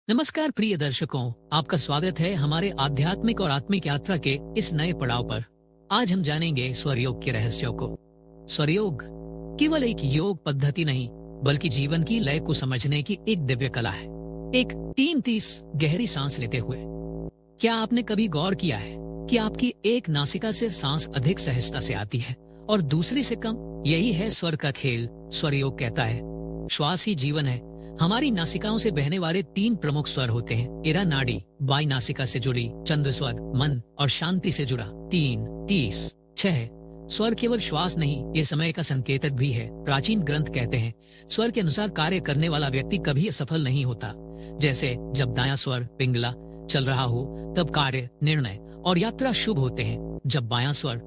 नमस्कार प्रिय दर्शकों, आपका स्वागत है हमारे आध्यात्मिक और आत्मिक यात्रा के इस नए पड़ाव पर। आज हम जानेंगे स्वर योग के रहस्यों को। स्वर योग केवल एक योग पद्धति नहीं, बल्कि जीवन की लय को समझने की एक दिव्य कला है। एक 3-30 गहरी सांस लेते हुए। क्या आपने कभी गौर किया है कि आपकी एक नासिका से सांस अधिक सहजता से आती है और दूसरी से कम? यही है स्वर का खेल। स्वर योग कहता है श्वास ही जीवन है। हमारी नासिकाओं से बहने वाले 3 प्रमुख स्वर होते हैं। इरा नाड़ी बाई नासिका से जुड़ी, चंद्र स्वर मन और शांति से जुड़ा। 3, 30, 6 स्वर केवल श्वास नहीं, ये समय का संकेतक भी है। प्राचीन ग्रंथ कहते हैं स्वर के अनुसार कार्य करने वाला व्यक्ति कभी असफल नहीं होता। जैसे जब दायां स्वर पिंगला चल रहा हो तब कार्य, निर्णय और यात्रा शुभ होते हैं। जब बायां स्वर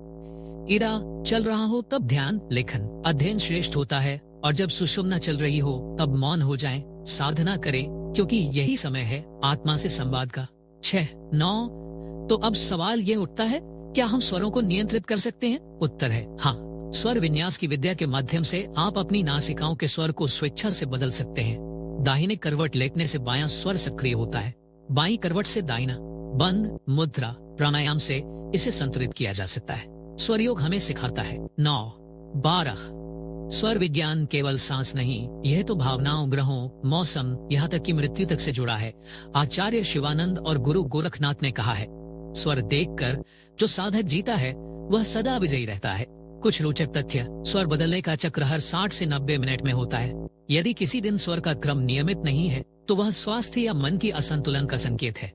इरा चल रहा हो तब ध्यान, लेखन, अध्ययन श्रेष्ठ होता है। और जब सुषुम्ना चल रही हो तब मौन हो जाएं, साधना करें, क्योंकि यही समय है आत्मा से संवाद का। 6, 9 तो अब सवाल ये उठता है, क्या हम स्वरों को नियंत्रित कर सकते हैं? उत्तर है हाँ। स्वर विन्यास की विद्या के माध्यम से आप अपनी नासिकाओं के स्वर को स्वेच्छा से बदल सकते हैं। दाहिने करवट लेटने से बायां स्वर सक्रिय होता है, बाईं करवट से दाहिना। बंद मुद्रा प्राणायाम से इसे संतुलित किया जा सकता है। स्वर योग हमें सिखाता है 9, 12 स्वर विज्ञान केवल सांस नहीं, यह तो भावनाओं, ग्रहों, मौसम, यहाँ तक कि मृत्यु तक से जुड़ा है। आचार्य शिवानंद और गुरु गोरखनाथ ने कहा है, स्वर देखकर जो साधक जीता है वह सदा विजयी रहता है। कुछ रोचक तथ्य। स्वर बदलने का चक्र हर 60 से 90 मिनट में होता है। यदि किसी दिन स्वर का क्रम नियमित नहीं है तो वह स्वास्थ्य या मन की असंतुलन का संकेत है।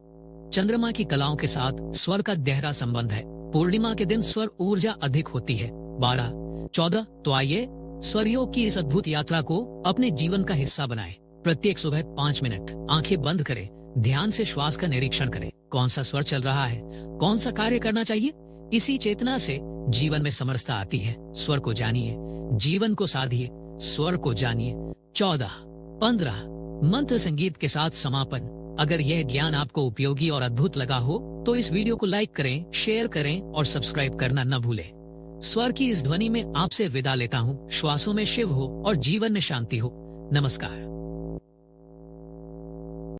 चंद्रमा की कलाओं के साथ स्वर का गहरा संबंध है। पूर्णिमा के दिन स्वर ऊर्जा अधिक होती है। 12, 14 तो आइए स्वर योग की इस अद्भुत यात्रा को अपने जीवन का हिस्सा बनाएं। प्रत्येक सुबह 5 मिनट आंखें बंद करें, ध्यान से श्वास का निरीक्षण करें। कौन सा स्वर चल रहा है, कौन सा कार्य करना चाहिए, इसी चेतना से जीवन में समरसता आती है। स्वर को जानिए, जीवन को साधिए, स्वर को जानिए। 14, 15 मंत्र संगीत के साथ समापन। अगर यह ज्ञान आपको उपयोगी और अद्भुत लगा हो तो इस वीडियो को लाइक करें, शेयर करें और सब्सक्राइब करना न भूलें। स्वर की इस ध्वनि में आपसे विदा लेता हूँ। श्वासों में शिव हो और जीवन में शांति हो। नमस्कार।